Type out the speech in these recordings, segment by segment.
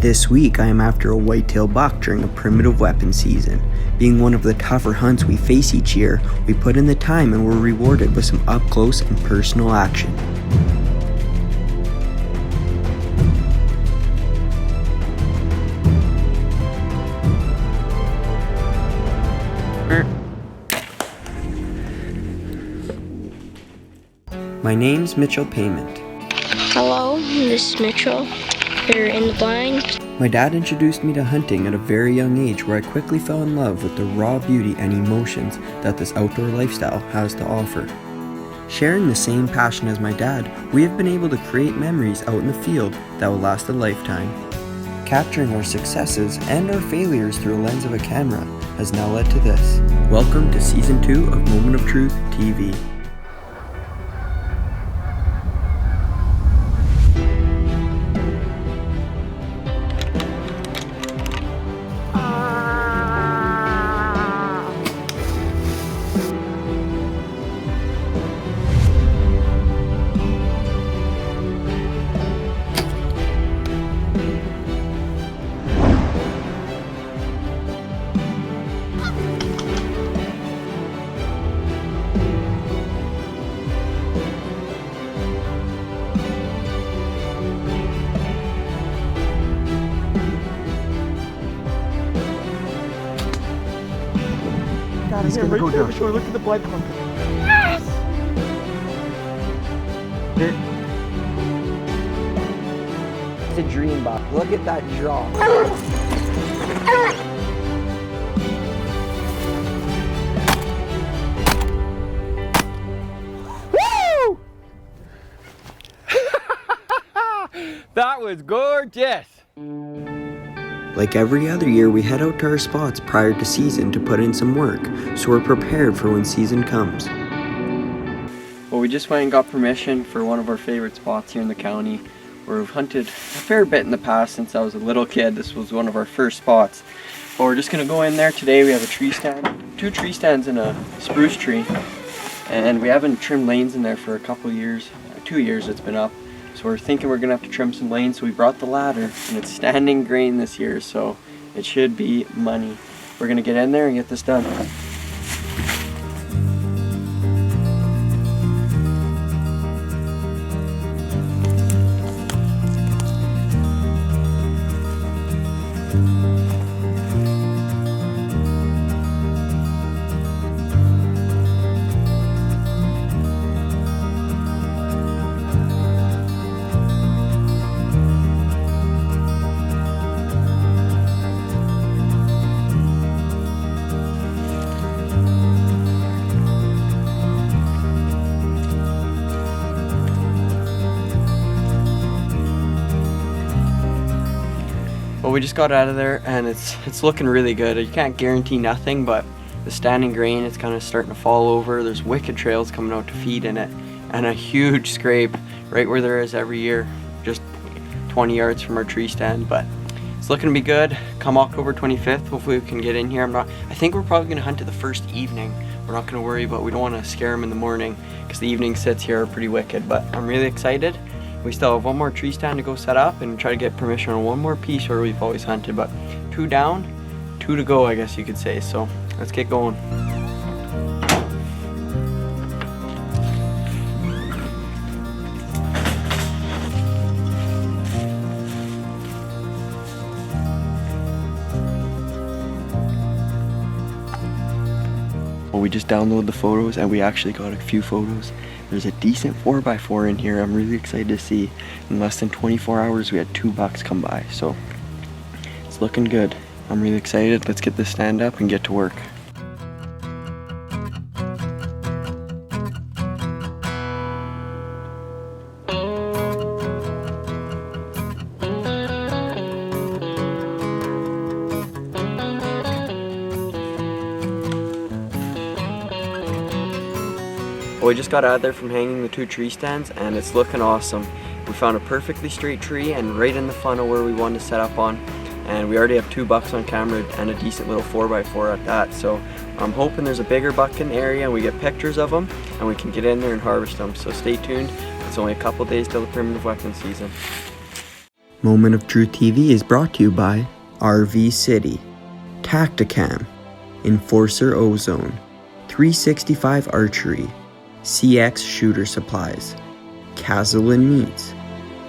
This week I am after a whitetail buck during a primitive weapon season. Being one of the tougher hunts we face each year, we put in the time and were rewarded with some up close and personal action. My name's Mitchell Payment. Hello, this is Mitchell. You're in the blind. My dad introduced me to hunting at a very young age, where I quickly fell in love with the raw beauty and emotions that this outdoor lifestyle has to offer. Sharing the same passion as my dad, we have been able to create memories out in the field that will last a lifetime. Capturing our successes and our failures through a lens of a camera has now led to this. Welcome to Season 2 of Moment of Truth TV. He's gonna go down. Look at the blood clump. Yes! It's a dream buck. Look at that jaw. Woo! That was gorgeous. Like every other year, we head out to our spots prior to season to put in some work, so we're prepared for when season comes. Well, we just went and got permission for one of our favorite spots here in the county, where we've hunted a fair bit in the past since I was a little kid. This was one of our first spots. But we're just gonna go in there today. We have a tree stand, 2 tree stands and a spruce tree, and we haven't trimmed lanes in there for a couple years, 2 years it's been up. So we're thinking we're gonna have to trim some lanes, so we brought the ladder, and it's standing grain this year, so it should be money. We're gonna get in there and get this done. Well, we just got out of there and it's looking really good. You can't guarantee nothing, but the standing grain is kind of starting to fall over. There's wicked trails coming out to feed in it, and a huge scrape right where there is every year, just 20 yards from our tree stand. But it's looking to be good. Come October 25th, hopefully we can get in here. I think we're probably gonna hunt it the first evening. We're not gonna worry about, we don't want to scare them in the morning, because the evening sits here are pretty wicked. But I'm really excited. We still have one more tree stand to go set up and try to get permission on one more piece where we've always hunted, but 2 down, 2 to go, I guess you could say. So let's get going. Well, we just downloaded the photos and we actually got a few photos. There's a decent 4x4 in here. I'm really excited to see. In less than 24 hours, we had 2 bucks come by, so it's looking good. I'm really excited. Let's get this stand up and get to work. Well, we just got out of there from hanging the 2 tree stands and it's looking awesome. We found a perfectly straight tree and right in the funnel where we wanted to set up on. And we already have 2 bucks on camera and a decent little 4x4 at that. So I'm hoping there's a bigger buck in the area and we get pictures of them and we can get in there and harvest them. So stay tuned. It's only a couple days till the primitive weapon season. Moment of Truth TV is brought to you by RV City, Tacticam, Enforcer Ozone, 365 Archery, CX Shooter Supplies, Cazelin Meats,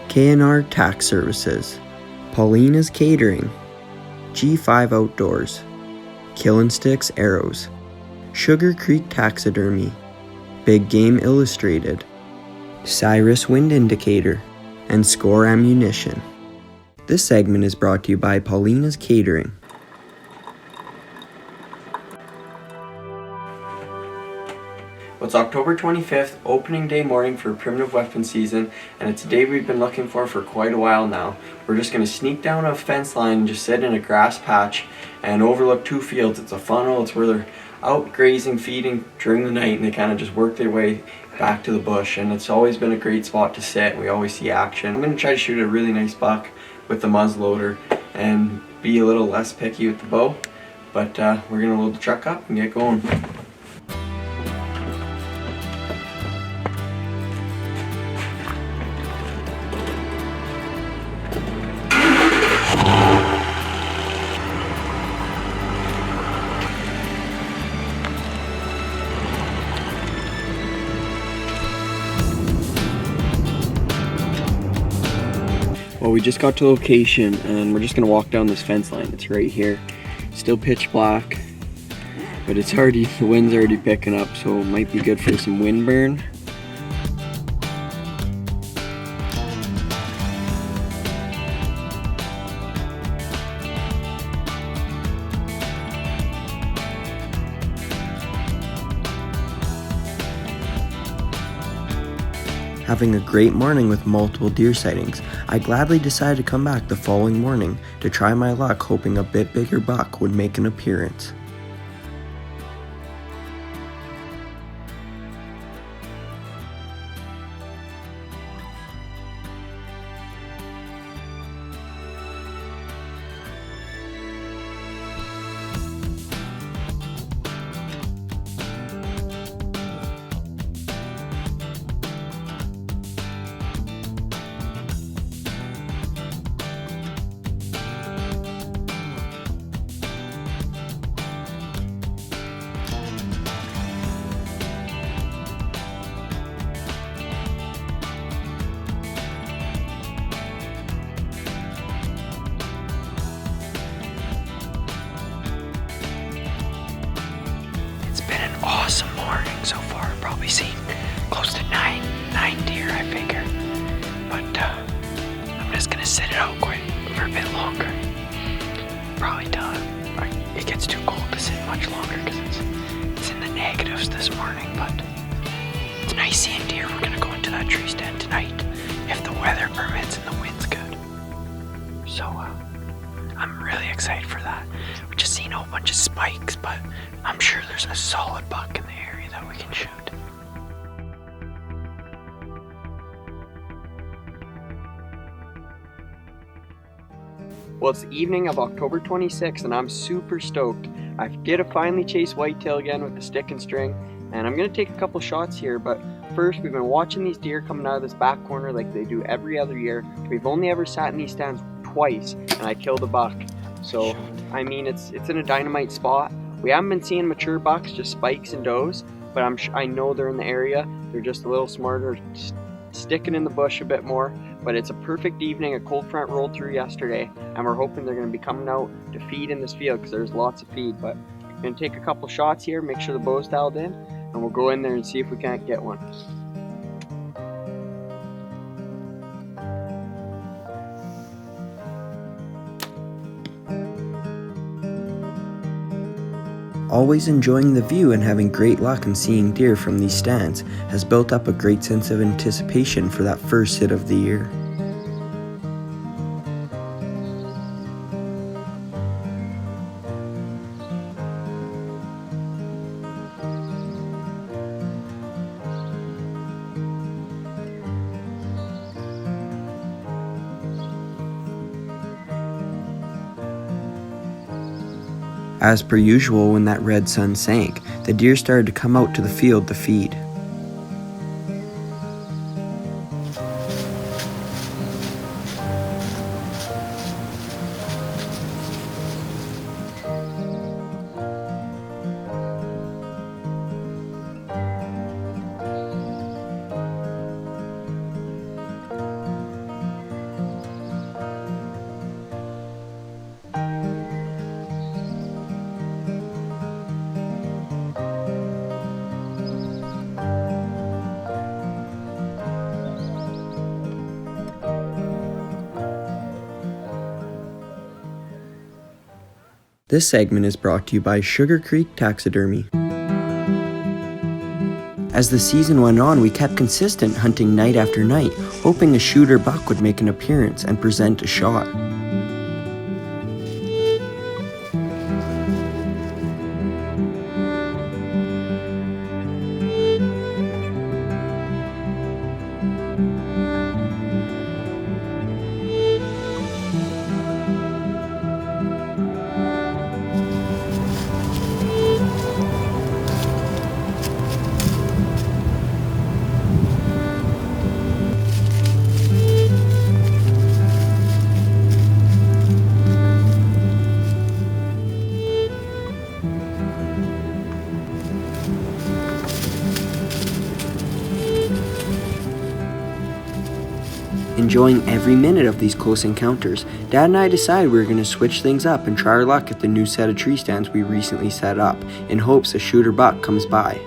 K&R Tax Services, Paulina's Catering, G5 Outdoors, Killin' Sticks Arrows, Sugar Creek Taxidermy, Big Game Illustrated, Cyrus Wind Indicator, and Score Ammunition. This segment is brought to you by Paulina's Catering. Well, it's October 25th, opening day morning for primitive weapon season, and it's a day we've been looking for quite a while now. We're just going to sneak down a fence line and just sit in a grass patch and overlook two fields. It's a funnel, it's where they're out grazing, feeding during the night, and they kind of just work their way back to the bush, and it's always been a great spot to sit. We always see action. I'm going to try to shoot a really nice buck with the muzzleloader and be a little less picky with the bow, but we're going to load the truck up and get going. Well, we just got to location and we're just gonna walk down this fence line. It's right here. Still pitch black, but the wind's already picking up, so it might be good for some wind burn. Having a great morning with multiple deer sightings, I gladly decided to come back the following morning to try my luck, hoping a bit bigger buck would make an appearance. Awesome morning so far. Probably seen close to nine deer, I figure. But I'm just gonna sit it out for a bit longer. Probably till it gets too cold to sit much longer because it's in the negatives this morning. But it's nice seeing deer. We're gonna go into that tree stand tonight if the weather permits and the wind's good. So I'm really excited for that. We just seen a whole bunch of spikes, but I'm sure there's a solid buck in the area that we can shoot. Well, it's the evening of October 26th and I'm super stoked. I get to finally chase whitetail again with the stick and string, and I'm going to take a couple shots here, but first we've been watching these deer coming out of this back corner like they do every other year. We've only ever sat in these stands twice and I killed a buck. So, I mean, it's in a dynamite spot. We haven't been seeing mature bucks, just spikes and does, but I know they're in the area. They're just a little smarter, sticking in the bush a bit more, but it's a perfect evening. A cold front rolled through yesterday, and we're hoping they're going to be coming out to feed in this field because there's lots of feed, but I'm going to take a couple shots here, make sure the bow's dialed in, and we'll go in there and see if we can't get one. Always enjoying the view and having great luck in seeing deer from these stands has built up a great sense of anticipation for that first hit of the year. As per usual, when that red sun sank, the deer started to come out to the field to feed. This segment is brought to you by Sugar Creek Taxidermy. As the season went on, we kept consistent hunting night after night, hoping a shooter buck would make an appearance and present a shot. Enjoying every minute of these close encounters, Dad and I decided we were going to switch things up and try our luck at the new set of tree stands we recently set up, in hopes a shooter buck comes by.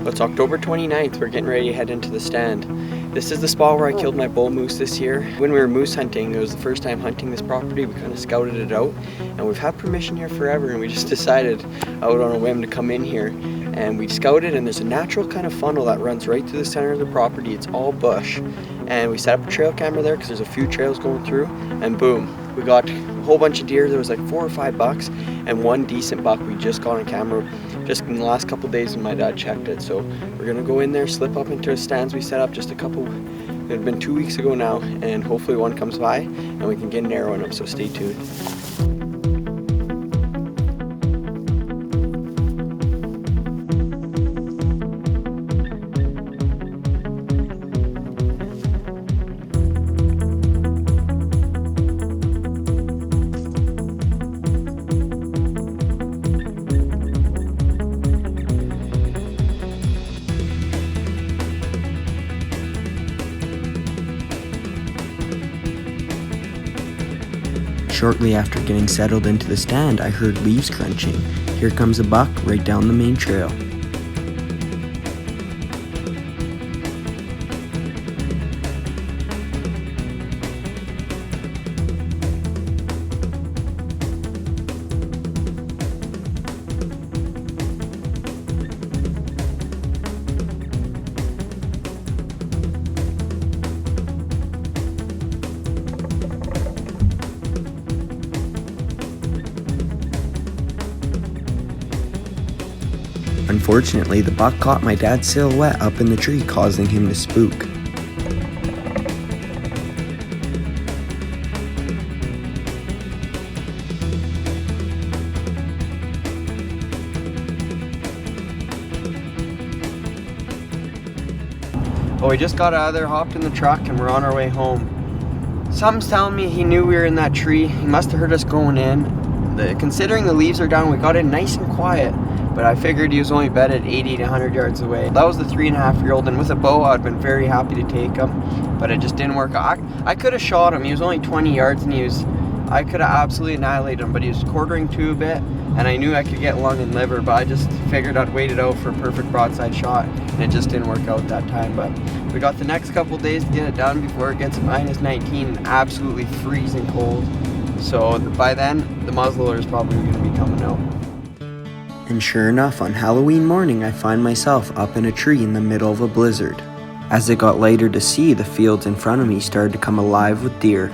It's October 29th, we're getting ready to head into the stand. This is the spot where I killed my bull moose this year. When we were moose hunting, it was the first time hunting this property, we kind of scouted it out, and we've had permission here forever, and we just decided out on a whim to come in here. And we scouted, and there's a natural kind of funnel that runs right through the center of the property. It's all bush, and we set up a trail camera there because there's a few trails going through, and boom, we got a whole bunch of deer. There was like 4 or 5 bucks and one decent buck we just got on camera just in the last couple of days when my dad checked it. So we're gonna go in there, slip up into the stands we set up just it had been 2 weeks ago now, and hopefully one comes by and we can get an arrow in them, so stay tuned. Shortly after getting settled into the stand, I heard leaves crunching. Here comes a buck right down the main trail. Unfortunately, the buck caught my dad's silhouette up in the tree, causing him to spook. Well, we just got out of there, hopped in the truck, and we're on our way home. Something's telling me he knew we were in that tree. He must have heard us going in. Considering the leaves are down, we got in nice and quiet. But I figured he was only bedded 80 to 100 yards away. That was the 3.5-year-old, and with a bow I'd been very happy to take him, but it just didn't work out. I could have shot him. He was only 20 yards, and I could have absolutely annihilated him, but he was quartering to a bit, and I knew I could get lung and liver, but I just figured I'd wait it out for a perfect broadside shot, and it just didn't work out that time. But we got the next couple days to get it done before it gets -19 and absolutely freezing cold. So by then, the muzzleloader is probably going to be coming out. And sure enough, on Halloween morning, I find myself up in a tree in the middle of a blizzard. As it got lighter to see, the fields in front of me started to come alive with deer.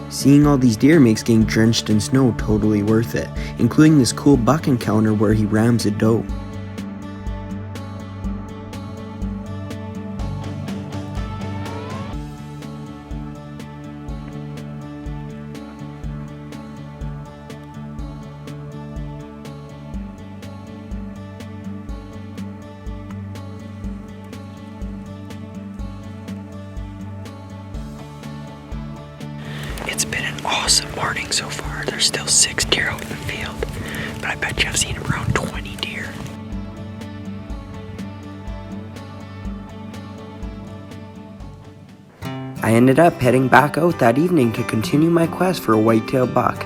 Seeing all these deer makes getting drenched in snow totally worth it, including this cool buck encounter where he rams a doe. It's been an awesome morning so far. There's still 6 deer out in the field, but I bet you I've seen around 20 deer. I ended up heading back out that evening to continue my quest for a whitetail buck.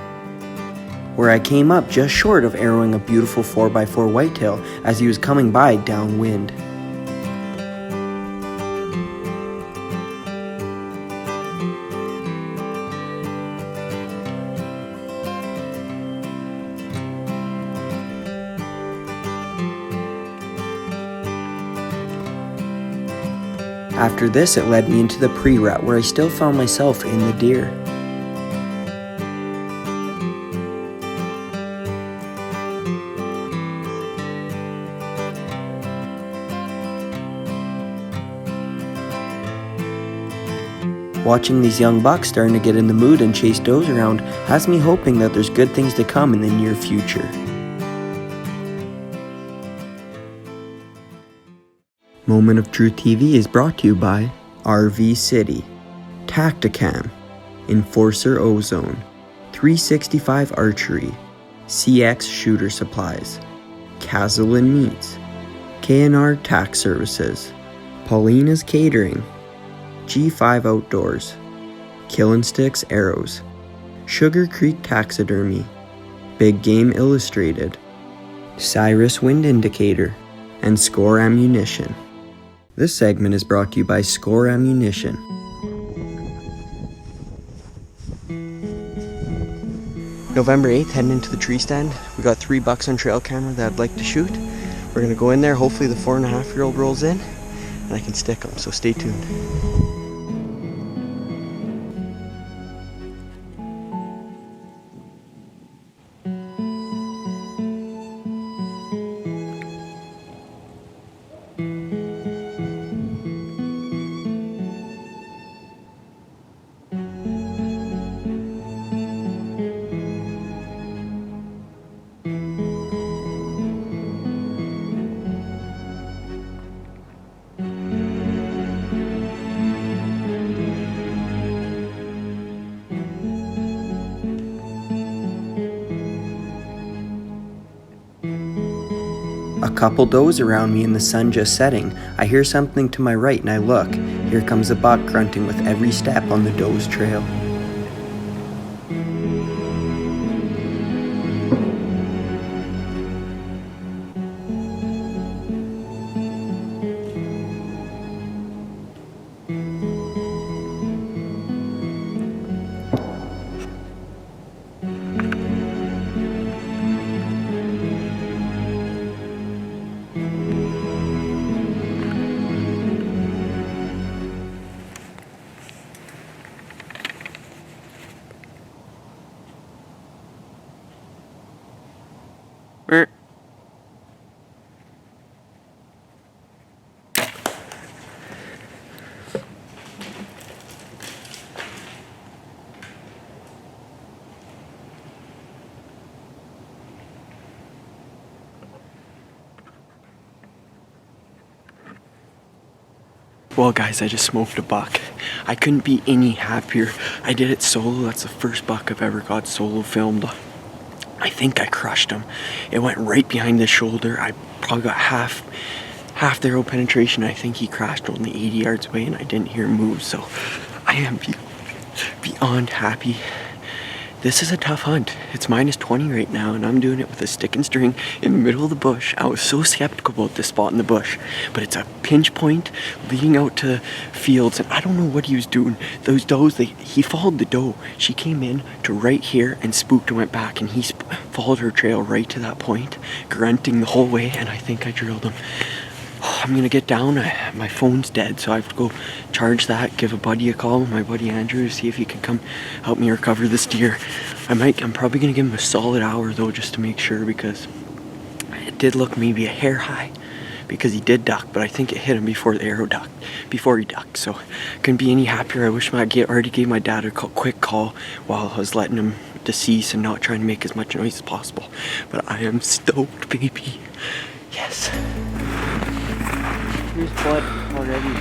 where I came up just short of arrowing a beautiful 4x4 whitetail as he was coming by downwind. After this, it led me into the pre-rut where I still found myself in the deer. Watching these young bucks starting to get in the mood and chase does around has me hoping that there's good things to come in the near future. Moment of Truth TV is brought to you by RV City, Tacticam, Enforcer Ozone, 365 Archery, CX Shooter Supplies, Cazelin Meats, K&R Tax Services, Paulina's Catering, G5 Outdoors, Killin' Sticks Arrows, Sugar Creek Taxidermy, Big Game Illustrated, Cyrus Wind Indicator, and Score Ammunition. This segment is brought to you by Score Ammunition. November 8th, heading into the tree stand. We got 3 bucks on trail camera that I'd like to shoot. We're gonna go in there, hopefully the 4.5-year-old rolls in, and I can stick them, so stay tuned. A couple does around me in the sun just setting. I hear something to my right and I look. Here comes a buck grunting with every step on the doe's trail. Well guys, I just smoked a buck. I couldn't be any happier. I did it solo. That's the first buck I've ever got solo filmed. I think I crushed him. It went right behind the shoulder. I probably got half the arrow penetration. I think he crashed only 80 yards away and I didn't hear him move. So I am beyond happy. This is a tough hunt. It's -20 right now and I'm doing it with a stick and string in the middle of the bush. I was so skeptical about this spot in the bush, but it's a pinch point leading out to fields and I don't know what he was doing. Those does, he followed the doe. She came in to right here and spooked and went back and he followed her trail right to that point, grunting the whole way, and I think I drilled him. I'm gonna get down. My phone's dead, so I have to go charge that, give a buddy a call, my buddy Andrew, to see if he can come help me recover this deer. I'm probably gonna give him a solid hour though, just to make sure, because it did look maybe a hair high, because he did duck, but I think it hit him before the arrow ducked, before he ducked. So couldn't be any happier. I wish I already gave my dad a quick call while I was letting him decease and not trying to make as much noise as possible. But I am stoked, baby. Yes. Here's blood already.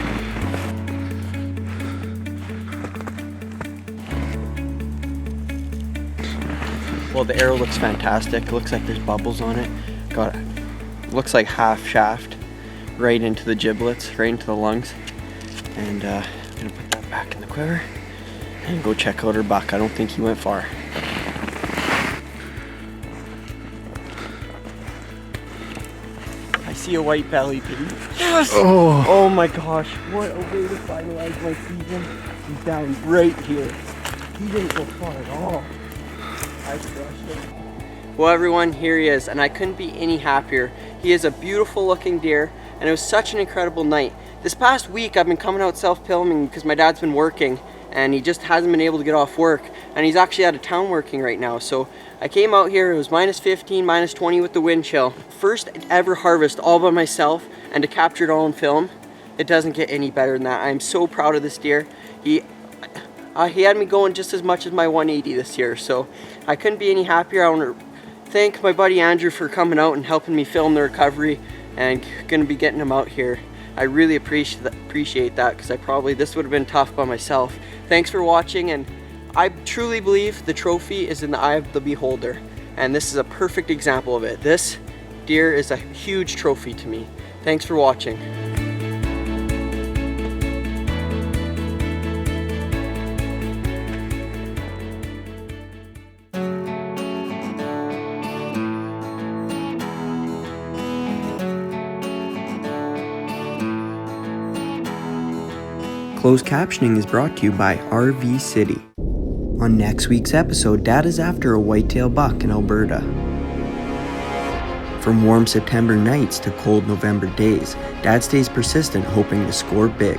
Well, the arrow looks fantastic. It looks like there's bubbles on it. Looks like half shaft right into the giblets, right into the lungs. And I'm gonna put that back in the quiver and go check out our buck. I don't think he went far. see a white belly, Pete. Yes! Oh. Oh my gosh, what a way to finalize my season. He's down right here. He didn't go far at all. I crushed him. Well everyone, here he is, and I couldn't be any happier. He is a beautiful looking deer, and it was such an incredible night. This past week I've been coming out self-filming because my dad's been working, and he just hasn't been able to get off work, and he's actually out of town working right now. So I came out here, it was -15, -20 with the wind chill. First ever harvest all by myself, and to capture it all in film, it doesn't get any better than that. I'm so proud of this deer. He had me going just as much as my 180 this year, so I couldn't be any happier. I want to thank my buddy Andrew for coming out and helping me film the recovery, and gonna be getting him out here. I really appreciate that, because this would have been tough by myself. Thanks for watching, and I truly believe the trophy is in the eye of the beholder, and this is a perfect example of it. This deer is a huge trophy to me. Thanks for watching. Closed captioning is brought to you by RV City. On next week's episode, Dad is after a whitetail buck in Alberta. From warm September nights to cold November days, Dad stays persistent, hoping to score big.